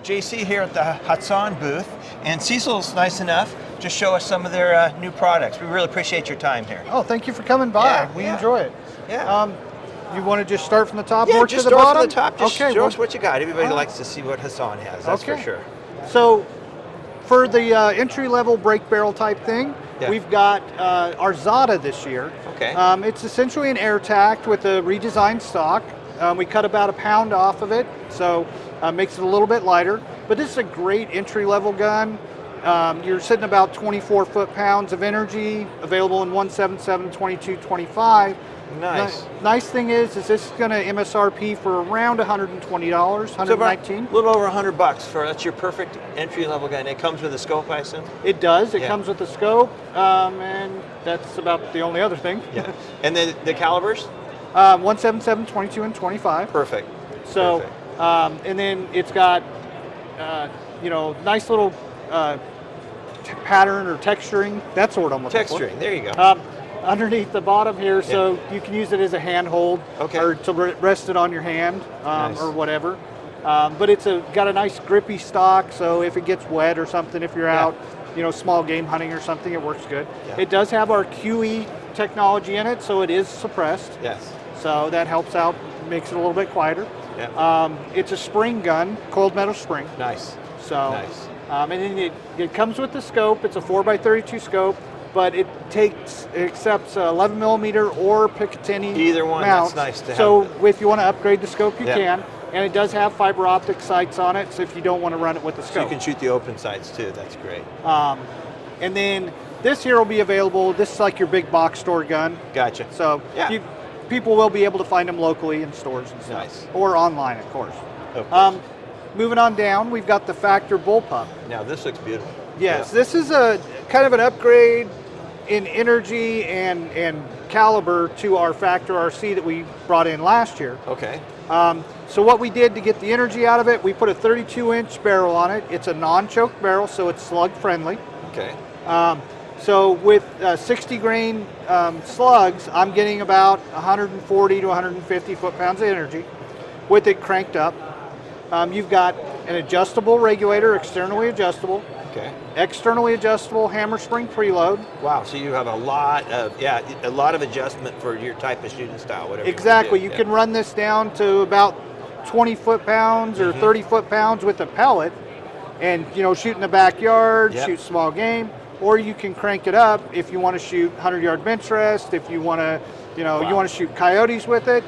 JC here at the Hatsan booth, and Cecil's nice enough to show us some of their new products. We really appreciate your time here. Oh, thank you for coming by. Yeah, we yeah. enjoy it. Yeah. You want to just start from the top, Yeah, work just to the start bottom? from the top. Just okay, show us what you got. Everybody all right. likes to see what Hatsan has, that's for sure. So, for the entry-level brake barrel type thing, we've got our Zada this year. Okay. It's essentially an air tact with a redesigned stock. We cut about a pound off of it, so makes it a little bit lighter. But this is a great entry-level gun. You're sitting about 24 foot-pounds of energy, available in 177, 22, 25. Nice. Nice thing is this is going to MSRP for around $120, $119. So a little over $100 for that's your perfect entry-level gun. It comes with a scope, I assume. It does. It comes with a scope, and that's about the only other thing. Yeah. And then the calibers? 177, 22, and 25. Perfect. So, Perfect. and then it's got, nice little pattern or texturing. That's the word I'm looking for. Texturing. There you go. Underneath the bottom here, so you can use it as a handhold or to rest it on your hand or whatever. But it's got a nice grippy stock, so if it gets wet or something, if you're out, small game hunting or something, it works good. Yeah. It does have our QE technology in it, so it is suppressed. Yes. So that helps out, makes it a little bit quieter. Yeah. It's a spring gun, cold metal spring. Nice. So, nice. And then it comes with the scope. It's a 4x32 scope. But it accepts 11 millimeter or Picatinny either one. mounts. That's nice to have. So if you want to upgrade the scope, you can. And it does have fiber optic sights on it. So if you don't want to run it with the scope, so you can shoot the open sights too. That's great. And then this here will be available. This is like your big box store gun. Gotcha. So people will be able to find them locally in stores and stuff, nice. or online, of course. Moving on down, we've got the Factor Bullpup. Now this looks beautiful. Yes, this is a kind of an upgrade in energy and caliber to our Factor RC that we brought in last year. Okay. So what we did to get the energy out of it, we put a 32-inch barrel on it. It's a non-choke barrel, so it's slug friendly. Okay. So with 60 grain slugs, I'm getting about 140 to 150 foot-pounds of energy with it cranked up. You've got an adjustable regulator, externally adjustable. Okay. Externally adjustable hammer spring preload. Wow, so you have a lot of adjustment for your type of shooting style, whatever. Exactly. You can run this down to about 20 foot-pounds or 30 foot-pounds with a pellet, and shoot in the backyard, shoot small game, or you can crank it up if you want to shoot 100-yard bench rest. If you want to, you want to shoot coyotes with it,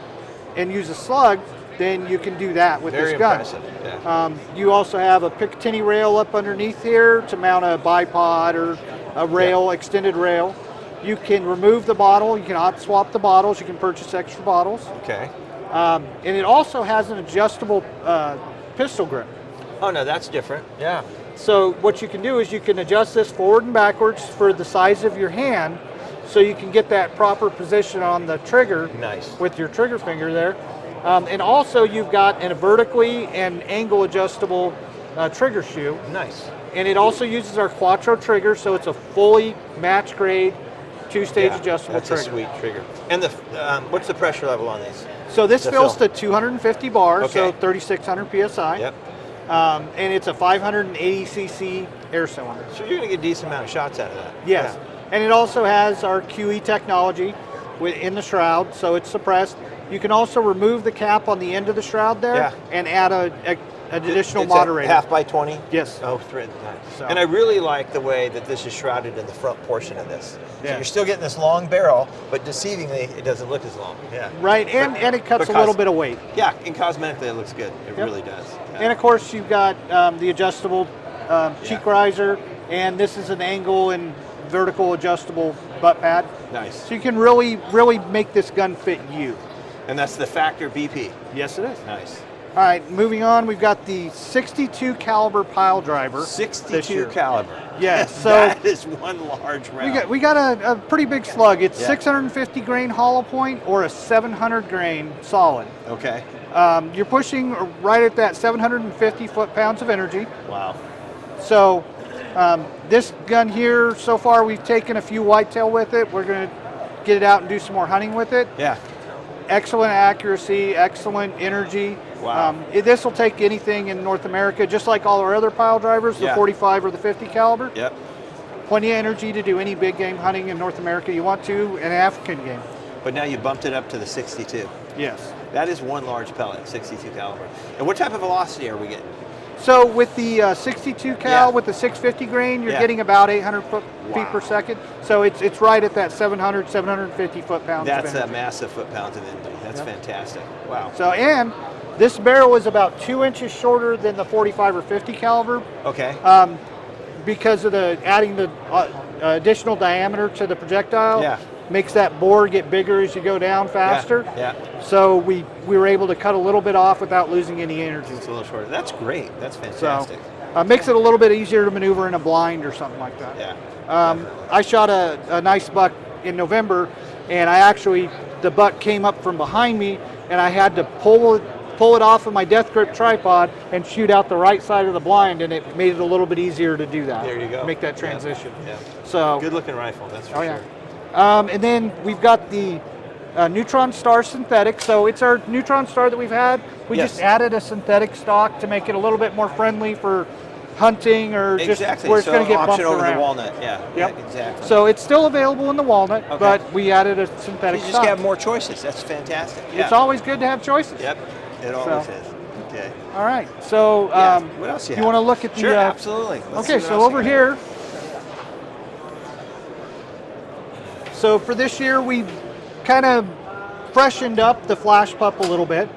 and use a slug. Then you can do that with this gun. Very impressive. Yeah. You also have a Picatinny rail up underneath here to mount a bipod or a rail, extended rail. You can remove the bottle. You can hot swap the bottles. You can purchase extra bottles. Okay. And it also has an adjustable pistol grip. Oh no, that's different. Yeah. So what you can do is you can adjust this forward and backwards for the size of your hand, so you can get that proper position on the trigger. Nice. With your trigger finger there. And also you've got a vertically and angle adjustable trigger shoe. Nice. And it also uses our Quattro trigger, so it's a fully match grade, two-stage adjustable trigger. That's a sweet trigger. And the what's the pressure level on these? So this fills to 250 bars, so 3,600 PSI. Yep. And it's a 580 cc air cylinder. So you're going to get a decent amount of shots out of that. Yes. Yeah. And it also has our QE technology in the shroud, so it's suppressed. You can also remove the cap on the end of the shroud there and add an additional moderator. Half by 20? Yes. Oh, nice. So. And I really like the way that this is shrouded in the front portion of this. Yeah. So you're still getting this long barrel, but deceivingly, it doesn't look as long. Yeah. Right, and it cuts a little bit of weight. Yeah, and cosmetically it looks good. It really does. Yeah. And of course, you've got the adjustable cheek riser, and this is an angle and vertical adjustable butt pad. Nice. So you can really, really make this gun fit you. And that's the Factor BP. Yes, it is. Nice. All right, moving on, we've got the 62 caliber pile driver. 62 caliber. Yes, so that is one large round. We got a pretty big slug. It's 650 grain hollow point or a 700 grain solid. Okay. You're pushing right at that 750 foot-pounds of energy. Wow. So this gun here, so far we've taken a few whitetail with it. We're going to get it out and do some more hunting with it. Yeah. excellent accuracy, excellent energy. Wow. This will take anything in North America, just like all our other pile drivers, the 45 or the 50 caliber. Yep. Plenty of energy to do any big game hunting in North America you want to, and African game. But now you bumped it up to the 62. Yes. That is one large pellet, 62 caliber. And what type of velocity are we getting? So with the 62 cal, with the 650 grain, you're getting about 800 feet per second. So it's right at that 700, 750 foot-pounds. That's a massive foot-pounds of energy. That's fantastic. Wow. So, and this barrel is about 2 inches shorter than the 45 or 50 caliber. Okay. Because of the adding the additional diameter to the projectile. Yeah. Makes that bore get bigger as you go down faster. Yeah. So we were able to cut a little bit off without losing any energy. It's a little shorter. That's great. That's fantastic. So makes it a little bit easier to maneuver in a blind or something like that. Yeah. I shot a nice buck in November, and the buck came up from behind me, and I had to pull it off of my death grip tripod and shoot out the right side of the blind, and it made it a little bit easier to do that. There you go. Make that transition. Yeah. So good looking rifle. That's for sure. And then we've got the Neutron Star synthetic. So it's our Neutron Star that we've had. We just added a synthetic stock to make it a little bit more friendly for hunting or just where it's going to get bumped option over around. the walnut. Yeah, exactly. So it's still available in the walnut, but we added a synthetic you just stock. have more choices. That's fantastic. It's always good to have choices. Yep, it always is. Okay. All right. So what else you have? Want to look at the? Sure, absolutely. Okay, so over here. So for this year, we kind of freshened up the flash pup a little bit.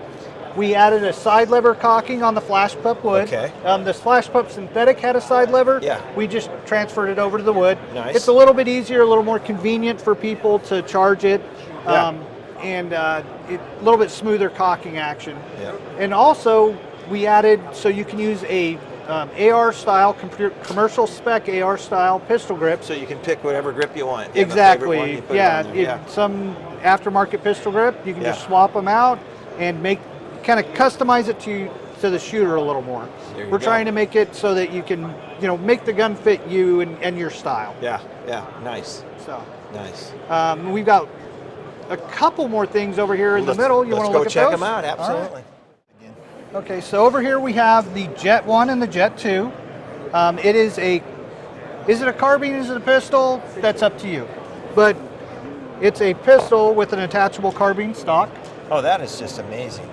We added a side lever cocking on the flash pup wood. Okay. The flash pup synthetic had a side lever. Yeah. We just transferred it over to the wood. Nice. It's a little bit easier, a little more convenient for people to charge it. And a little bit smoother cocking action. Yeah. And also, we added, so you can use a AR style, commercial spec AR style pistol grip. So you can pick whatever grip you want. You exactly. Yeah. Some aftermarket pistol grip, you can just swap them out and kind of customize it to the shooter a little more. We're trying to make it so that you can, make the gun fit you and your style. Yeah. Nice. So nice. We've got a couple more things over here in the middle. You want to look at those? Let's go check them out. Absolutely. Okay, so over here we have the Jet 1 and the Jet 2. Is it a carbine, is it a pistol? That's up to you. But it's a pistol with an attachable carbine stock. Oh, that is just amazing.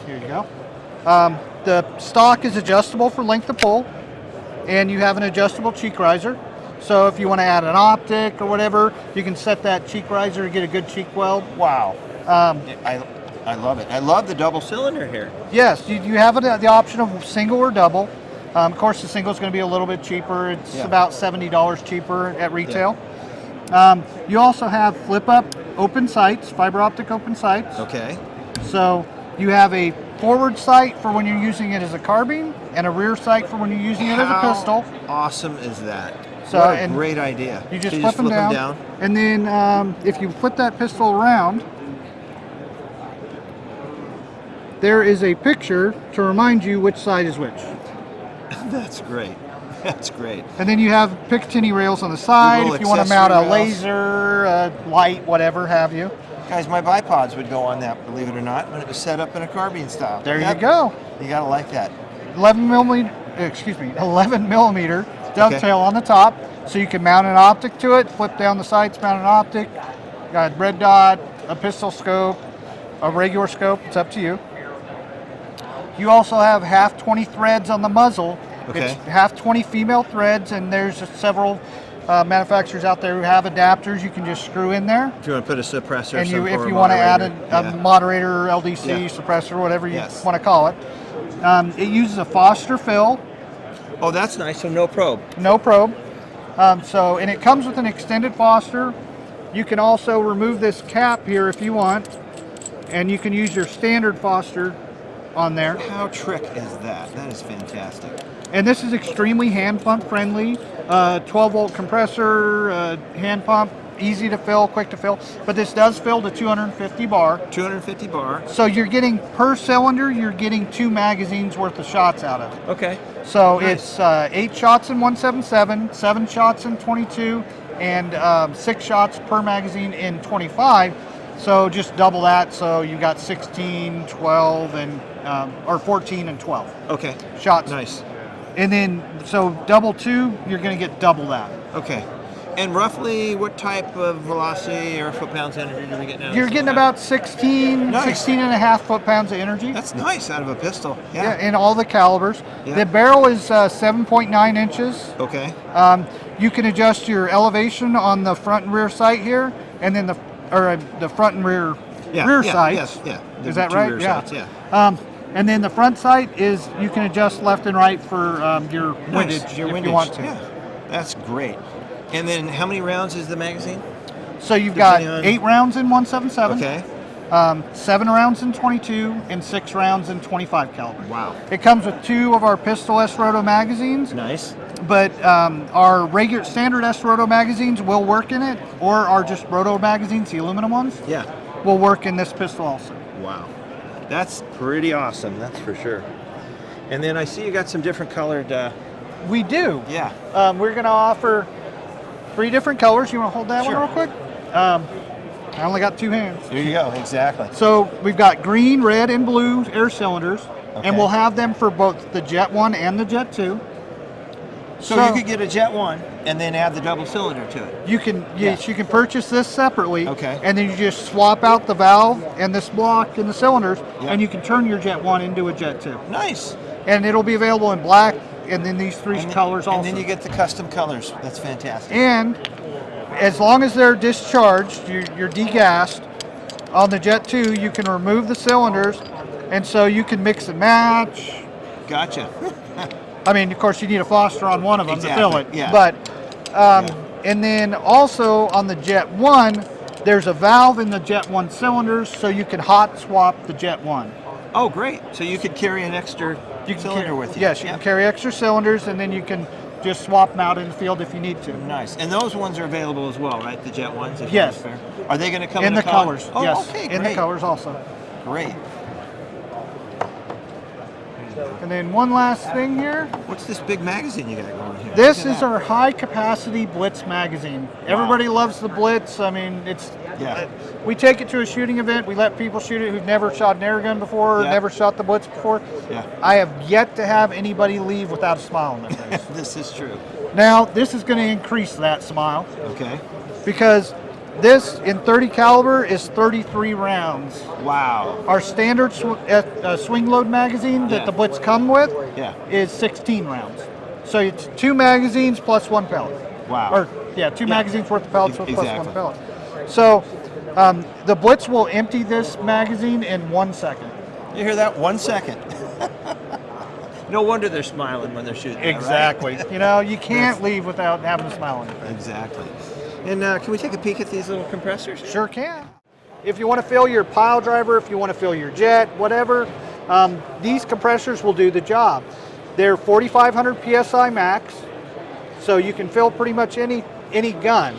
Here you go. The stock is adjustable for length of pull, and you have an adjustable cheek riser. So if you want to add an optic or whatever, you can set that cheek riser to get a good cheek weld. Wow. I love it. I love the double cylinder here. Yes, you have the option of single or double. Of course, the single is going to be a little bit cheaper. It's about $70 cheaper at retail. You also have flip-up open sights, fiber optic open sights. Okay. So you have a forward sight for when you're using it as a carbine and a rear sight for when you're using it as a pistol. How awesome is that? So, what a great idea. You just flip them down. And then if you flip that pistol around, there is a picture to remind you which side is which. That's great. That's great. And then you have Picatinny rails on the side if you want to mount a laser, a light, whatever have you. Guys, my bipods would go on that, believe it or not, when it was set up in a carbine style. There you go. You gotta like that. 11 millimeter dovetail on the top, so you can mount an optic to it, flip down the sights, mount an optic. Got a red dot, a pistol scope, a regular scope. It's up to you. You also have half 20 threads on the muzzle. Okay. It's half 20 female threads, and there's several manufacturers out there who have adapters you can just screw in there. If you want to put a suppressor, and if you want to add a moderator, LDC, suppressor, whatever you want to call it. It uses a Foster fill. Oh, that's nice. So no probe. No probe. And it comes with an extended Foster. You can also remove this cap here if you want, and you can use your standard Foster on there. How trick is that? That is fantastic. And this is extremely hand pump friendly. 12-volt compressor, hand pump, easy to fill, quick to fill. But this does fill to 250 bar. 250 bar. So you're getting, per cylinder, you're getting 2 magazines worth of shots out of it. Okay. So it's 8 shots in 177, 7 shots in 22, and 6 shots per magazine in 25. So just double that. So you got 16, 12, and or 14 and 12 Okay. shots. Nice. And then, so double 2, you're going to get double that. Okay. And roughly what type of velocity or foot-pounds energy do we get now? You're getting about 16, Nice. 16 and a half foot-pounds of energy. That's nice out of a pistol. Yeah, in all the calibers. Yeah. The barrel is 7.9 inches. Okay. You can adjust your elevation on the front and rear sight here, and then the front and rear sight. Yes. Yeah. The Is that two right? rear Yeah. sights, yeah. And then the front sight is you can adjust left and right for your Nice. windage Your if windage. you want to. Yeah. That's great. And then how many rounds is the magazine? So you've got Depending on- 8 rounds in 177. Okay. 7 rounds in 22 and 6 rounds in 25 caliber. Wow. It comes with 2 of our Pistol S Roto magazines, Nice. but our regular standard S Roto magazines will work in it, or our just Roto magazines, the aluminum ones, Yeah. will work in this pistol also. Wow. That's pretty awesome, that's for sure. And then I see you got some different colored, We do. yeah. We're going to offer 3 different colors. You want to hold that Sure. one real quick? I only got 2 hands. There you go, exactly. So we've got green, red, and blue air cylinders, Okay. and we'll have them for both the Jet 1 and the Jet 2. So you could get a Jet 1 and then add the double cylinder to it. You can yes, you can purchase this separately. Okay. And then you just swap out the valve and this block and the cylinders, Yeah. and you can turn your Jet 1 into a Jet 2. Nice. And it'll be available in black, and then these 3 And then- colors also. And then you get the custom colors. That's fantastic. And as long as they're discharged, you're degassed. On the Jet 2, you can remove the cylinders, and so you can mix and match. Gotcha. I mean, of course, you need a Foster on one of them to fill it. Exactly, yeah. But, and then also on the Jet 1, there's a valve in the Jet 1 cylinders, so you can hot swap the Jet 1. Oh, great. So you could carry an extra cylinder with you. Yes, you can carry extra cylinders, and then you can just swap them out in the field if you need to. Nice. And those ones are available as well, right? The Jet ones? if Yes. that's fair. Are they going to come In in the a color? colors, Oh, yes. okay, In the great. colors also. Great. And then one last thing here. What's this big magazine you got going here? This Look at is that. our high capacity Blitz magazine. Everybody loves the Blitz. I mean, it's Yeah. we take it to a shooting event. We let people shoot it who've never shot an Airgun before, or Yeah. never shot the Blitz before. Yeah. I have yet to have anybody leave without a smile on their face. This is true. Now, this is going to increase that smile Okay. because this in 30 caliber is 33 rounds. Wow. Our standard swing load magazine that Yeah. the Blitz come with Yeah. is 16 rounds. So it's 2 magazines plus 1 pellet. Wow. Or yeah, 2 magazines worth of pellets plus Exactly. 1 pellet. So the Blitz will empty this magazine in 1 second. You hear that? 1 second. No wonder they're smiling when they're shooting. that, right? You know, you can't leave without having a smile on your face. Exactly. And can we take a peek at these little compressors? Sure can. If you want to fill your pile driver, if you want to fill your jet, whatever, these compressors will do the job. They're 4,500 PSI max, so you can fill pretty much any gun.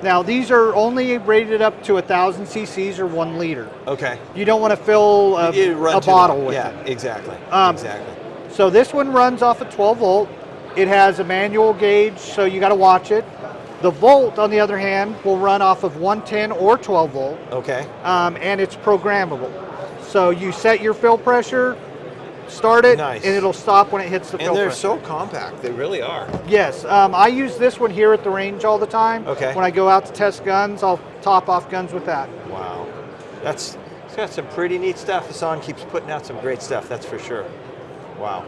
Now, these are only rated up to 1,000 cc's or 1 liter. Okay. You don't want to fill You run a too bottle long. with Yeah, it. exactly. Exactly. So this one runs off a 12 volt. It has a manual gauge, so you got to watch it. The volt, on the other hand, will run off of 110 or 12 volt, Okay. and it's programmable. So you set your fill pressure, start it, Nice. and it'll stop when it hits the fill And they're pressure. so compact. They really are. Yes, I use this one here at the range all the time. Okay. When I go out to test guns, I'll top off guns with that. Wow. It's got some pretty neat stuff. Hassan keeps putting out some great stuff, that's for sure. Wow.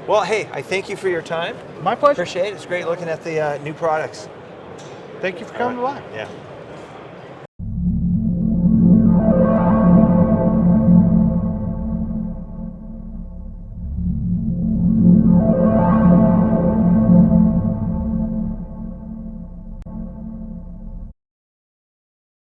Well, hey, I thank you for your time. My pleasure. Appreciate it. It's great looking at the new products. Thank you for coming by. Yeah.